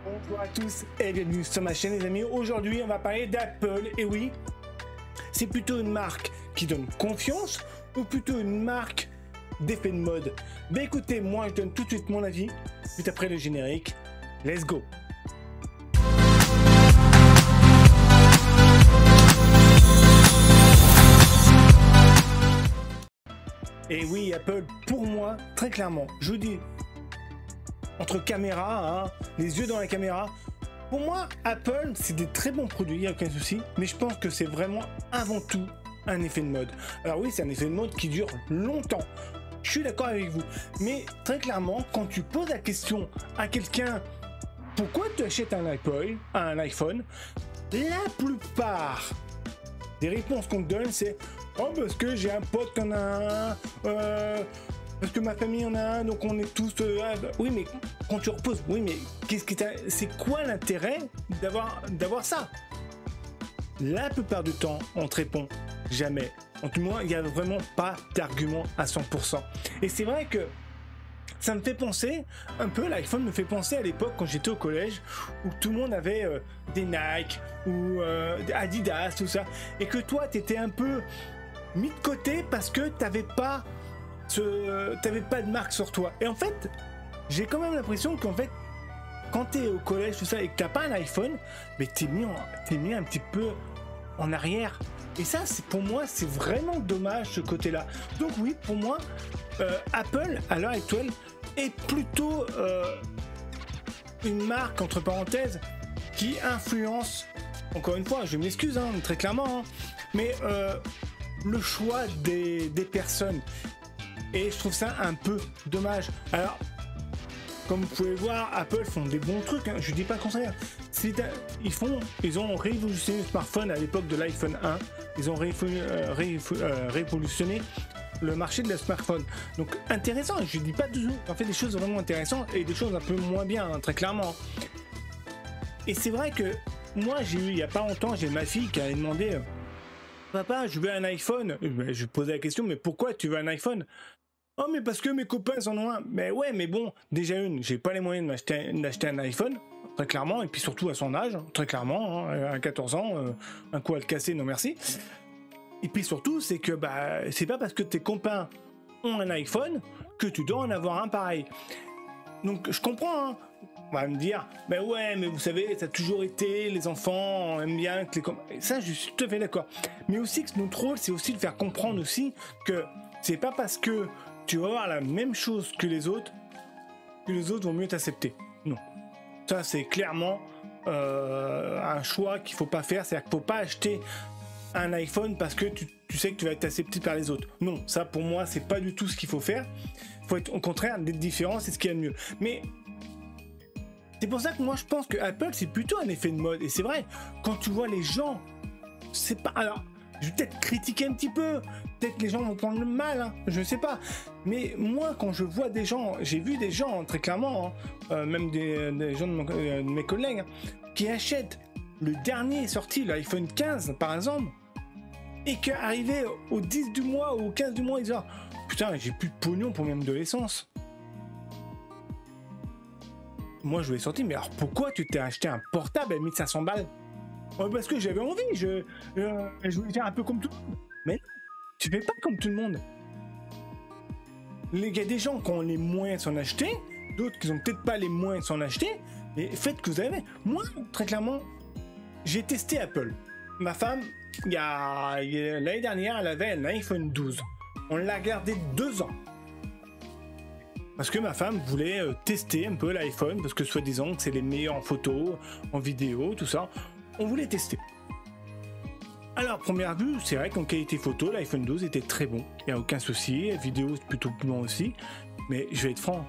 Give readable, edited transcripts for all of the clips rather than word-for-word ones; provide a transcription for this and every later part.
Bonjour à tous et bienvenue sur ma chaîne les amis. Aujourd'hui on va parler d'Apple. Et oui, c'est plutôt une marque qui donne confiance ou plutôt une marque d'effet de mode? Ben écoutez, moi je donne tout de suite mon avis, juste après le générique. Let's go. Et oui, Apple, pour moi, très clairement, je vous dis, entre caméras, hein, les yeux dans la caméra, pour moi, Apple, c'est des très bons produits, il n'y a aucun souci, mais je pense que c'est vraiment avant tout un effet de mode. Alors oui, c'est un effet de mode qui dure longtemps, je suis d'accord avec vous, mais très clairement, quand tu poses la question à quelqu'un, pourquoi tu achètes un iPhone, la plupart des réponses qu'on te donne, c'est oh, parce que j'ai un pote qui en a un, parce que ma famille en a un, donc on est tous. Oui, mais quand tu reposes, oui, mais c'est quoi l'intérêt d'avoir ça? La plupart du temps, on te répond jamais. En tout cas, il n'y a vraiment pas d'argument à 100%. Et c'est vrai que ça me fait penser un peu, l'iPhone me fait penser à l'époque quand j'étais au collège où tout le monde avait des Nike ou des Adidas, tout ça, et que toi tu étais un peu mis de côté parce que t'avais pas de marque sur toi. Et en fait, j'ai quand même l'impression qu'en fait, quand t'es au collège, tout ça, et que t'as pas un iPhone, mais t'es mis un petit peu en arrière. Et ça, pour moi, c'est vraiment dommage ce côté-là. Donc oui, pour moi, Apple, à l'heure actuelle, est plutôt une marque, entre parenthèses, qui influence, encore une fois, je m'excuse, hein, très clairement, hein, mais le choix des personnes. Et je trouve ça un peu dommage. Alors, comme vous pouvez voir, Apple font des bons trucs, hein, je dis pas le contraire. Ils ont révolutionné le smartphone à l'époque de l'iPhone 1. Ils ont révolutionné le marché de la smartphone. Donc intéressant, je dis pas du tout. En fait, des choses vraiment intéressantes et des choses un peu moins bien, hein, très clairement. Et c'est vrai que moi, j'ai eu il y a pas longtemps, j'ai ma fille qui avait demandé papa, je veux un iPhone. Je lui posais la question, mais pourquoi tu veux un iPhone? Oh, mais parce que mes copains en ont un. Mais ouais, mais bon, déjà j'ai pas les moyens d'acheter un iPhone, très clairement, et puis surtout à son âge, très clairement, hein, à 14 ans, un coup à le casser, non merci. Et puis surtout, c'est que c'est pas parce que tes copains ont un iPhone que tu dois en avoir un pareil. Donc je comprends, hein. On va me dire, ben ouais, mais vous savez, ça a toujours été, les enfants aiment bien que ça, je suis tout à fait d'accord. Mais aussi que notre rôle, c'est aussi de faire comprendre aussi que c'est pas parce que tu vas avoir la même chose que les autres vont mieux t'accepter. Non. Ça, c'est clairement un choix qu'il faut pas faire. C'est-à-dire qu'il faut pas acheter un iPhone parce que tu sais que tu vas être accepté par les autres. Non, ça pour moi, c'est pas du tout ce qu'il faut faire. Il faut être au contraire d'être différent, c'est ce qu'il y a de mieux. Mais c'est pour ça que moi je pense que Apple c'est plutôt un effet de mode. Et c'est vrai, quand tu vois les gens, c'est pas. Alors, je vais peut-être critiquer un petit peu, peut-être les gens vont prendre le mal, hein, je sais pas. Mais moi, quand je vois des gens, j'ai vu des gens très clairement, hein, même des gens de mes collègues, hein, qui achètent le dernier sorti, l'iPhone 15 par exemple, et qu'arrivé au 10 du mois ou au 15 du mois, ils disent putain, j'ai plus de pognon pour même de l'essence. Moi, je voulais sortir, mais alors pourquoi tu t'es acheté un portable à 1500 balles? Parce que j'avais envie, je voulais faire un peu comme tout le monde. Mais non, tu fais pas comme tout le monde. Il y a des gens qui ont les moyens de s'en acheter, d'autres qui n'ont peut-être pas les moyens de s'en acheter, mais faites que vous avez. Moi, très clairement, j'ai testé Apple. Ma femme, l'année dernière, elle avait un iPhone 12. On l'a gardé 2 ans. Parce que ma femme voulait tester un peu l'iPhone, parce que soi-disant que c'est les meilleurs en photo, en vidéo, tout ça. On voulait tester. Alors, première vue, c'est vrai qu'en qualité photo, l'iPhone 12 était très bon. Il n'y a aucun souci. La vidéo, c'est plutôt bon aussi. Mais je vais être franc.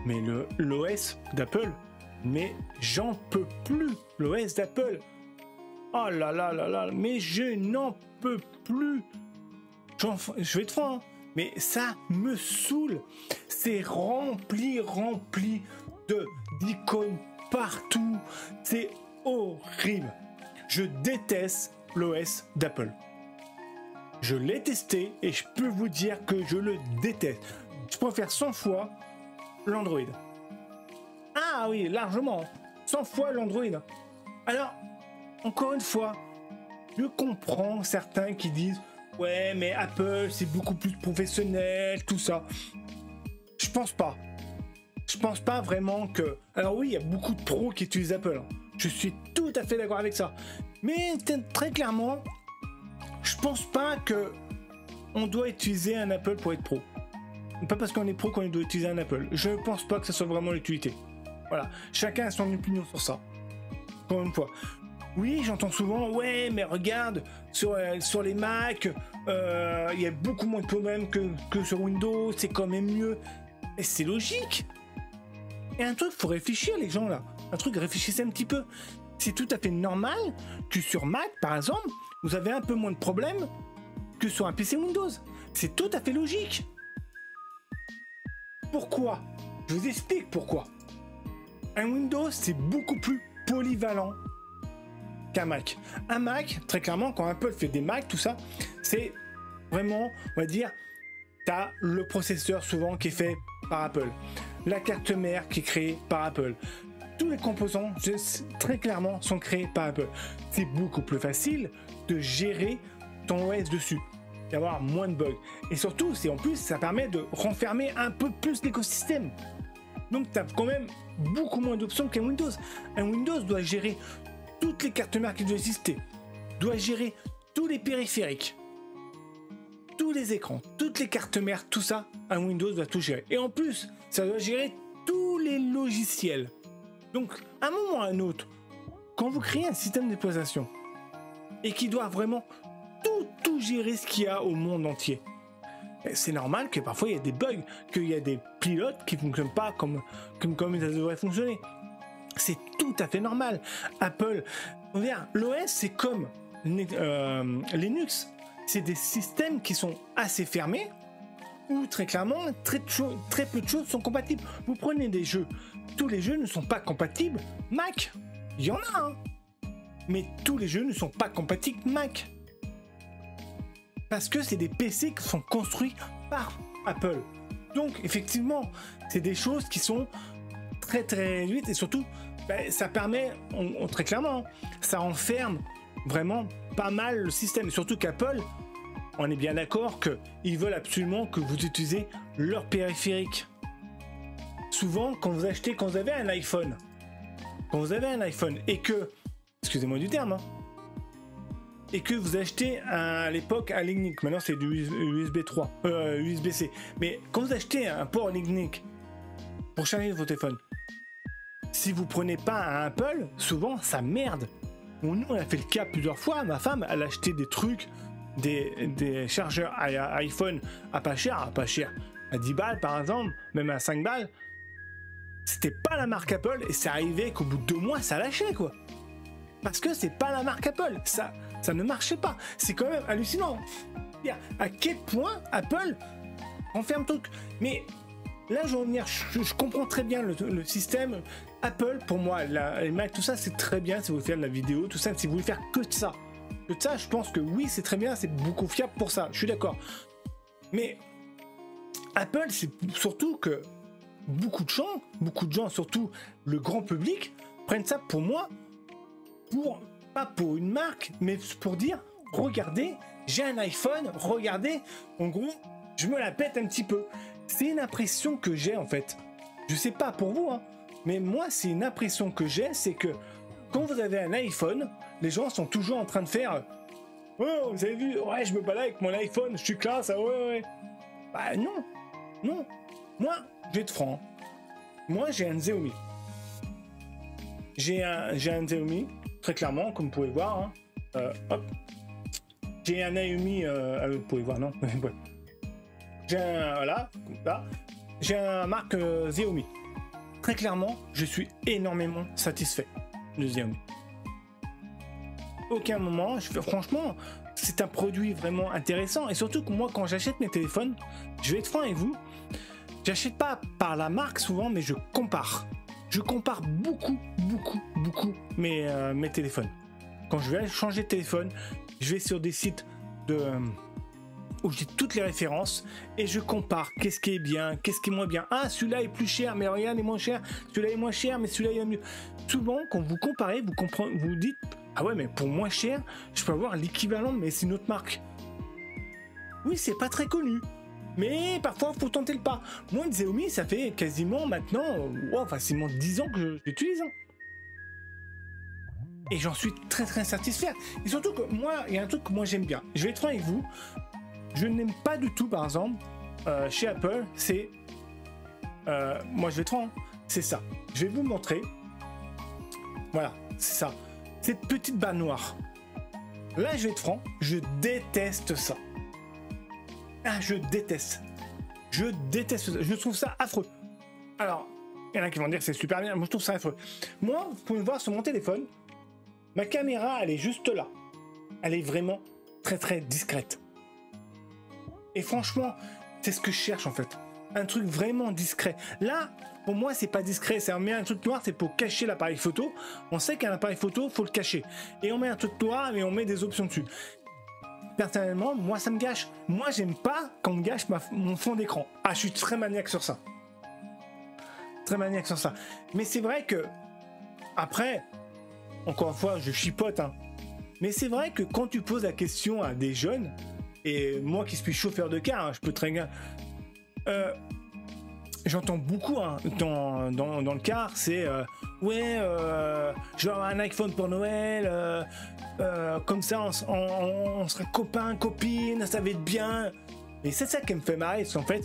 Mais l'OS d'Apple, mais j'en peux plus. L'OS d'Apple. Oh là là là là. Mais je n'en peux plus. Je vais être franc. Hein. Mais ça me saoule. C'est rempli d'icônes partout. C'est horrible. Je déteste l'OS d'Apple. Je l'ai testé et je peux vous dire que je le déteste. Je préfère 100 fois l'Android. Ah oui, largement. 100 fois l'Android. Alors, encore une fois, je comprends certains qui disent ouais, mais Apple, c'est beaucoup plus professionnel, tout ça. Je pense pas. Je pense pas vraiment que... Alors oui, il y a beaucoup de pros qui utilisent Apple. Je suis tout à fait d'accord avec ça. Mais très clairement, je pense pas que on doit utiliser un Apple pour être pro. Pas parce qu'on est pro qu'on doit utiliser un Apple. Je ne pense pas que ce soit vraiment l'utilité. Voilà. Chacun a son opinion sur ça. Encore une fois. Oui, j'entends souvent, ouais, mais regarde, sur les Mac, il y a beaucoup moins de problèmes que sur Windows, c'est quand même mieux. Et c'est logique. Et un truc, faut réfléchir, les gens, là. Un truc, réfléchissez un petit peu. C'est tout à fait normal que sur Mac, par exemple, vous avez un peu moins de problèmes que sur un PC Windows. C'est tout à fait logique. Pourquoi? Je vous explique pourquoi. Un Windows, c'est beaucoup plus polyvalent qu'un Mac. Un Mac, très clairement, quand Apple fait des Mac, tout ça, c'est vraiment, on va dire, t'as le processeur souvent qui est fait par Apple, la carte mère qui est créée par Apple. Tous les composants, très clairement, sont créés par Apple. C'est beaucoup plus facile de gérer ton OS dessus, d'avoir moins de bugs. Et surtout, en plus, ça permet de renfermer un peu plus l'écosystème. Donc, tu as quand même beaucoup moins d'options qu'un Windows. Un Windows doit gérer toutes les cartes mères qui doivent exister, doit gérer tous les périphériques, tous les écrans, toutes les cartes mères, tout ça, un Windows doit tout gérer. Et en plus, ça doit gérer tous les logiciels. Donc, à un moment ou à un autre, quand vous créez un système d'exploitation et qui doit vraiment tout gérer ce qu'il y a au monde entier, c'est normal que parfois il y a des bugs, qu'il y a des pilotes qui ne fonctionnent pas comme ça devrait fonctionner. C'est tout à fait normal. Apple, l'OS, c'est comme Linux. C'est des systèmes qui sont assez fermés, où très clairement, très peu de choses sont compatibles. Vous prenez des jeux, tous les jeux ne sont pas compatibles Mac. Il y en a, hein. Mais tous les jeux ne sont pas compatibles Mac. Parce que c'est des PC qui sont construits par Apple. Donc, effectivement, c'est des choses qui sont très réduites et surtout, ça permet, très clairement, ça enferme vraiment pas mal le système. Surtout qu'Apple, on est bien d'accord qu'ils veulent absolument que vous utilisez leur périphérique. Souvent, quand vous avez un iPhone, et que, excusez-moi du terme, hein, et que vous achetez à l'époque un Lightning, maintenant c'est du USB 3, USB-C, mais quand vous achetez un port Lightning pour charger votre téléphone, si vous prenez pas un Apple, souvent ça merde. Nous on a fait le cas plusieurs fois, ma femme elle a acheté des trucs, des chargeurs à iPhone à pas cher, à 10 balles par exemple, même à 5 balles. C'était pas la marque Apple et ça arrivait qu'au bout de 2 mois ça lâchait quoi. Parce que c'est pas la marque Apple, ça ne marchait pas. C'est quand même hallucinant. À quel point Apple enferme tout. Mais là, je comprends très bien le système. Apple, pour moi, les Mac, tout ça, c'est très bien si vous voulez faire de la vidéo, tout ça, si vous voulez faire que de ça. Que de ça, je pense que oui, c'est très bien, c'est beaucoup fiable pour ça, je suis d'accord. Mais Apple, c'est surtout que beaucoup de gens, surtout le grand public, prennent ça pour moi, pas pour une marque, mais pour dire, regardez, j'ai un iPhone, regardez, en gros, je me la pète un petit peu. C'est une impression que j'ai en fait. Je sais pas pour vous, hein, mais moi, c'est une impression que j'ai, c'est que quand vous avez un iPhone, les gens sont toujours en train de faire « Oh, vous avez vu, ouais, je me balade avec mon iPhone, je suis classe, ah ouais. » Bah non. Moi, je vais être franc. Moi, j'ai un Xiaomi. J'ai un Xiaomi, très clairement, comme vous pouvez voir. Hein. Hop. J'ai un Xiaomi, vous pouvez voir, non? J'ai un, voilà, là. J'ai un marque Xiaomi. Très clairement, je suis énormément satisfait de Xiaomi. Aucun moment, franchement, c'est un produit vraiment intéressant. Et surtout que moi, quand j'achète mes téléphones, je vais être franc avec vous, j'achète pas par la marque souvent, mais je compare. Je compare beaucoup mes téléphones. Quand je vais changer de téléphone, je vais sur des sites où j'ai toutes les références et je compare qu'est-ce qui est bien, qu'est-ce qui est moins bien. Ah, celui-là est plus cher, mais regarde, il est moins cher. Celui-là est moins cher, mais celui-là est mieux. Souvent, quand vous comparez, vous comprenez, vous dites, ah ouais, mais pour moins cher, je peux avoir l'équivalent, mais c'est une autre marque. Oui, c'est pas très connu. Mais parfois, il faut tenter le pas. Moi, Xiaomi, ça fait quasiment maintenant, facilement 10 ans que je l'utilise. Et j'en suis très très satisfait. Et surtout que moi, il y a un truc que moi j'aime bien. Je vais être franc avec vous. Je n'aime pas du tout, par exemple, chez Apple, c'est... moi, je vais être franc, c'est ça. Je vais vous montrer. Voilà, c'est ça. Cette petite barre noire. Là, je vais être franc, je déteste ça. Ah, je déteste. Je déteste ça. Je trouve ça affreux. Alors, il y en a qui vont dire que c'est super bien. Moi, je trouve ça affreux. Moi, vous pouvez voir sur mon téléphone, ma caméra, elle est juste là. Elle est vraiment très, très discrète. Et franchement, c'est ce que je cherche, en fait. Un truc vraiment discret. Là, pour moi, c'est pas discret. C'est on met un truc noir, c'est pour cacher l'appareil photo. On sait qu'un appareil photo, faut le cacher. Et on met un truc noir et on met des options dessus. Personnellement, moi, ça me gâche. Moi, j'aime pas quand on me gâche mon fond d'écran. Ah, je suis très maniaque sur ça. Très maniaque sur ça. Mais c'est vrai que, après, encore une fois, je chipote, hein. Mais c'est vrai que quand tu poses la question à des jeunes, et moi qui suis chauffeur de car, hein, je peux très bien... j'entends beaucoup hein, dans le car, c'est ouais, je vais avoir un iPhone pour Noël, comme ça on sera copains, copines, ça va être bien. Et c'est ça qui me fait marrer, parce qu'en fait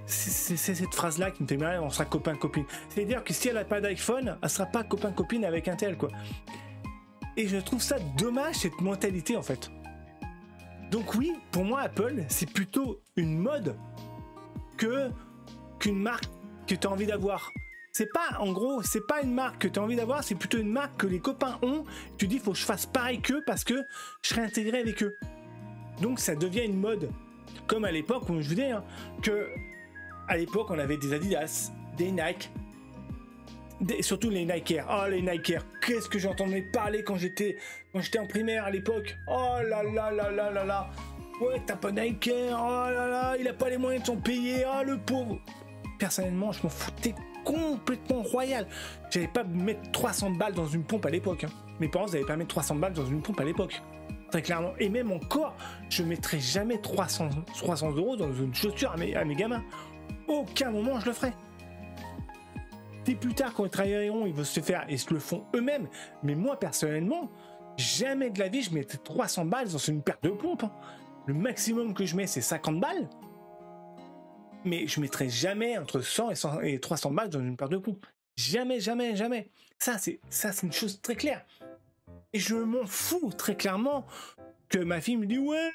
c'est cette phrase-là qui me fait marrer, on sera copains, copines. C'est-à-dire que si elle n'a pas d'iPhone, elle sera pas copain, copine avec un tel, quoi. Et je trouve ça dommage, cette mentalité, en fait. Donc oui, pour moi, Apple, c'est plutôt une mode qu'une marque que tu as envie d'avoir. C'est pas, en gros, c'est pas une marque que tu as envie d'avoir, c'est plutôt une marque que les copains ont. Tu dis, faut que je fasse pareil qu'eux parce que je serai intégré avec eux. Donc ça devient une mode. Comme à l'époque, comme je vous dis, hein, que à l'époque, on avait des Adidas, des Nike, surtout les Nike Air. Oh, les Nike Air, qu'est-ce que j'entendais parler quand j'étais en primaire à l'époque. Oh là là là là là là. Ouais, t'as pas Nike Air, oh là là, il a pas les moyens de s'en payer, oh le pauvre. Personnellement, je m'en foutais complètement royal. J'allais pas mettre 300 balles dans une pompe à l'époque. Hein. Mes parents n'avaient pas mettre 300 balles dans une pompe à l'époque. Très clairement. Et même encore, je mettrais jamais 300 € dans une chaussure à mes gamins. Aucun moment je le ferai. Et plus tard, quand ils travailleront, ils vont se faire et se le font eux-mêmes. Mais moi, personnellement, jamais de la vie, je mettais 300 balles dans une paire de pompes. Hein. Le maximum que je mets, c'est 50 balles. Mais je mettrai jamais entre 100 et 300 balles dans une paire de pompes. Jamais, jamais, jamais. Ça, c'est une chose très claire. Et je m'en fous très clairement que ma fille me dit ouais,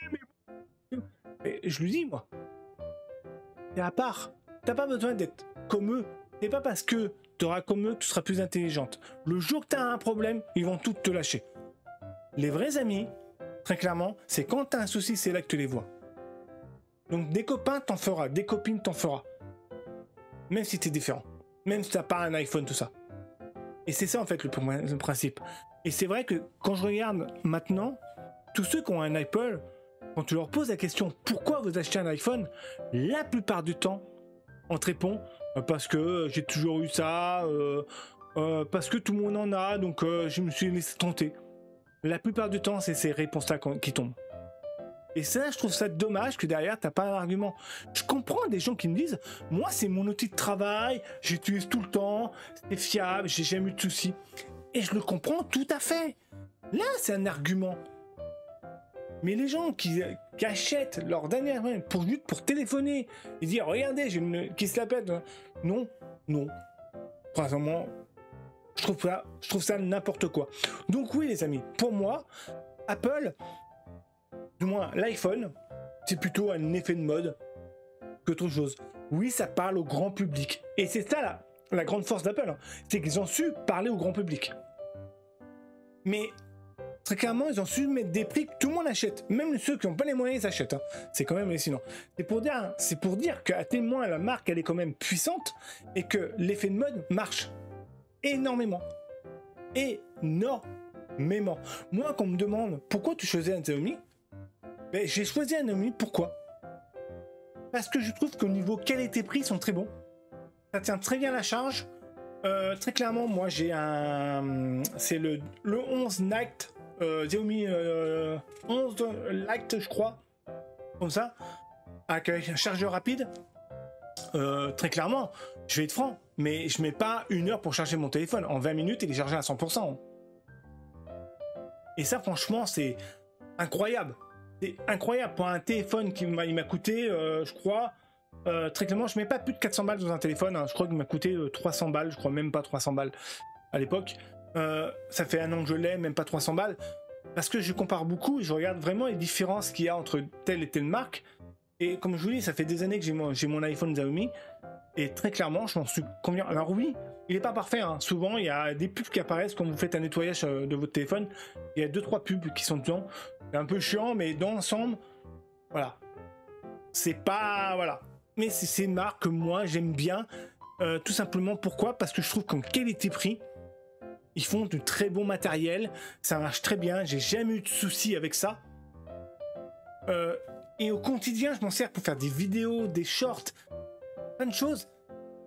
mais je lui dis, moi, t'es à part. T'as pas besoin d'être comme eux. C'est pas parce que tu auras comme eux que tu seras plus intelligente. Le jour que tu as un problème, ils vont tous te lâcher. Les vrais amis, très clairement, c'est quand tu as un souci, c'est là que tu les vois. Donc des copains, t'en feras. Des copines, t'en feras. Même si tu es différent. Même si tu n'as pas un iPhone, tout ça. Et c'est ça en fait le principe. Et c'est vrai que quand je regarde maintenant, tous ceux qui ont un Apple, quand tu leur poses la question pourquoi vous achetez un iPhone, la plupart du temps, on te répond parce que j'ai toujours eu ça, parce que tout le monde en a, donc je me suis laissé tenter. La plupart du temps, c'est ces réponses-là qui tombent. Et ça, je trouve ça dommage que derrière, t'as pas un argument. Je comprends des gens qui me disent, moi, c'est mon outil de travail, j'utilise tout le temps, c'est fiable, j'ai jamais eu de soucis. Et je le comprends tout à fait. Là, c'est un argument. Mais les gens qui achètent leur dernier juste pour téléphoner et dire regardez, j'ai une qui se la pète, non. Vraiment, je trouve ça n'importe quoi. Donc oui les amis, pour moi, Apple, du moins l'iPhone, c'est plutôt un effet de mode qu'autre chose. Oui, ça parle au grand public. Et c'est ça la grande force d'Apple, hein, c'est qu'ils ont su parler au grand public. Mais très clairement, ils ont su mettre des prix que tout le monde achète. Même ceux qui n'ont pas les moyens, ils achètent. Hein. C'est quand même hallucinant. C'est pour dire qu'à témoin, la marque, elle est quand même puissante et que l'effet de mode marche énormément. Énormément. Moi, quand on me demande pourquoi tu choisis un Xiaomi, ben, j'ai choisi un Xiaomi. Pourquoi ? parce que je trouve qu'au niveau qualité-prix, ils sont très bons. Ça tient très bien la charge. Très clairement, moi j'ai un... C'est le 11 Lite, Xiaomi 11 Lite, je crois. Comme ça. Avec un chargeur rapide. Très clairement, je vais être franc, mais je mets pas 1 heure pour charger mon téléphone. En 20 minutes, il est chargé à 100%. Et ça, franchement, c'est incroyable. C'est incroyable pour un téléphone qui m'a coûté, je crois, très clairement, je mets pas plus de 400 balles dans un téléphone. Hein. Je crois qu'il m'a coûté 300 balles, je crois même pas 300 balles à l'époque. Ça fait 1 an que je l'ai, même pas 300 balles. Parce que je compare beaucoup et je regarde vraiment les différences qu'il y a entre telle et telle marque. Et comme je vous dis, ça fait des années que j'ai mon iPhone Xiaomi. Et très clairement, je m'en suis convaincu. Alors oui, il n'est pas parfait. Hein. Souvent, il y a des pubs qui apparaissent quand vous faites un nettoyage de votre téléphone. Il y a 2-3 pubs qui sont dedans. C'est un peu chiant, mais dans l'ensemble, voilà. C'est pas... Voilà. Mais c'est une marque que moi, j'aime bien. Tout simplement, pourquoi? Parce que je trouve qu'en qualité-prix, ils font du très bon matériel. Ça marche très bien. J'ai jamais eu de soucis avec ça. Et au quotidien, je m'en sers pour faire des vidéos, des shorts, plein de choses.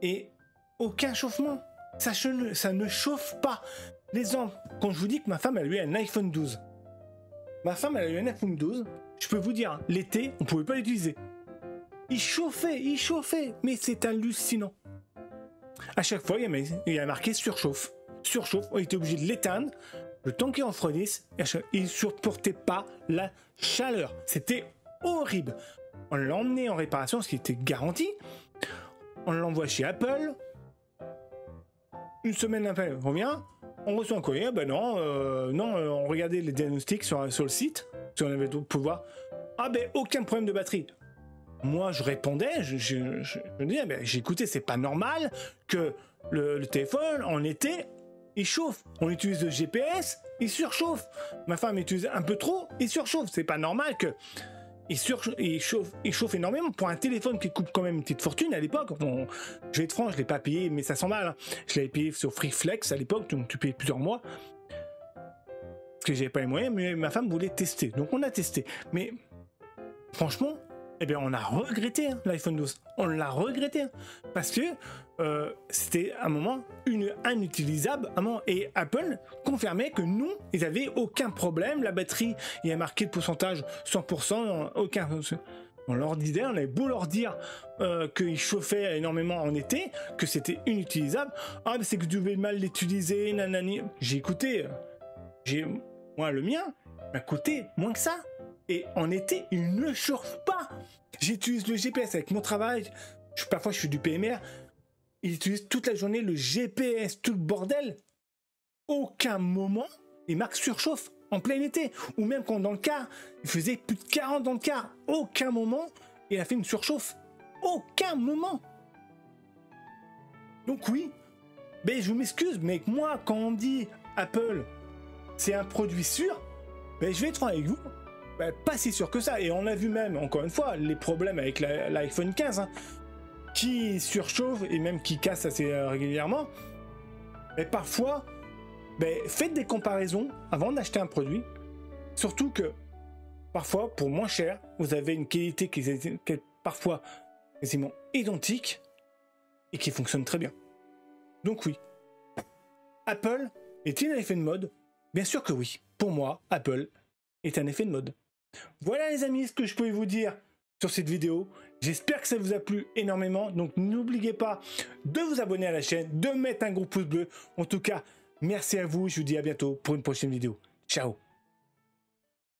Et aucun chauffement. Ça ne chauffe pas. L'exemple, quand je vous dis que ma femme, elle a eu un iPhone 12. Ma femme, elle a eu un iPhone 12. Je peux vous dire, l'été, on ne pouvait pas l'utiliser. Il chauffait. Mais c'est hallucinant. À chaque fois, il y a marqué surchauffe. Surchauffe, on était obligé de l'éteindre. Le temps qu'il refroidisse, il ne supportait pas la chaleur. C'était horrible. On l'a emmené en réparation, ce qui était garanti. On l'envoie chez Apple. Une semaine après, on revient. On reçoit un courrier. Ben non, on regardait les diagnostics sur le site. Si on avait d'autres pouvoirs. Ah ben, aucun problème de batterie. Moi, je répondais, je disais, ben, j'ai écouté, c'est pas normal que le téléphone, en été, il chauffe. On utilise le GPS, il surchauffe. Ma femme utilise un peu trop, il surchauffe. C'est pas normal que il chauffe énormément pour un téléphone qui coûte quand même une petite fortune à l'époque. Bon, je vais être franc, je l'ai pas payé 1500 balles. Hein. Je l'avais payé sur Freeflex à l'époque, donc tu payes plusieurs mois. Parce que j'avais pas les moyens, mais ma femme voulait tester. Donc on a testé. Mais franchement, eh bien, on a regretté hein, l'iPhone 12. On l'a regretté. Hein, parce que c'était à un moment inutilisable. Et Apple confirmait que non, ils n'avaient aucun problème. La batterie, il y a marqué le pourcentage 100%. Aucun. On leur disait, on avait beau leur dire qu'il chauffait énormément en été, que c'était inutilisable. Ah, mais c'est que tu devais mal l'utiliser, nanani. J'ai écouté. Moi, le mien m'a coûté moins que ça. Et en été, il ne chauffe pas. J'utilise le GPS avec mon travail. Parfois, je fais du PMR. Il utilise toute la journée le GPS, tout le bordel. Aucun moment, les marques surchauffent en plein été. Ou même quand dans le car, il faisait plus de 40 dans le car. Aucun moment, il a fait une surchauffe. Aucun moment. Donc oui, mais je m'excuse, mais moi, quand on dit Apple, c'est un produit sûr, ben, je vais être franc avec vous. Ben, pas si sûr que ça. Et on a vu même, encore une fois, les problèmes avec l'iPhone 15, hein, qui surchauffe et même qui casse assez régulièrement. Mais parfois, ben, faites des comparaisons avant d'acheter un produit. Surtout que, parfois, pour moins cher, vous avez une qualité qui est parfois quasiment identique et qui fonctionne très bien. Donc oui, Apple est-il un effet de mode? Bien sûr que oui. Pour moi, Apple est un effet de mode. Voilà les amis, ce que je pouvais vous dire sur cette vidéo. J'espère que ça vous a plu énormément. Donc n'oubliez pas de vous abonner à la chaîne, de mettre un gros pouce bleu. En tout cas, merci à vous. Je vous dis à bientôt pour une prochaine vidéo. Ciao.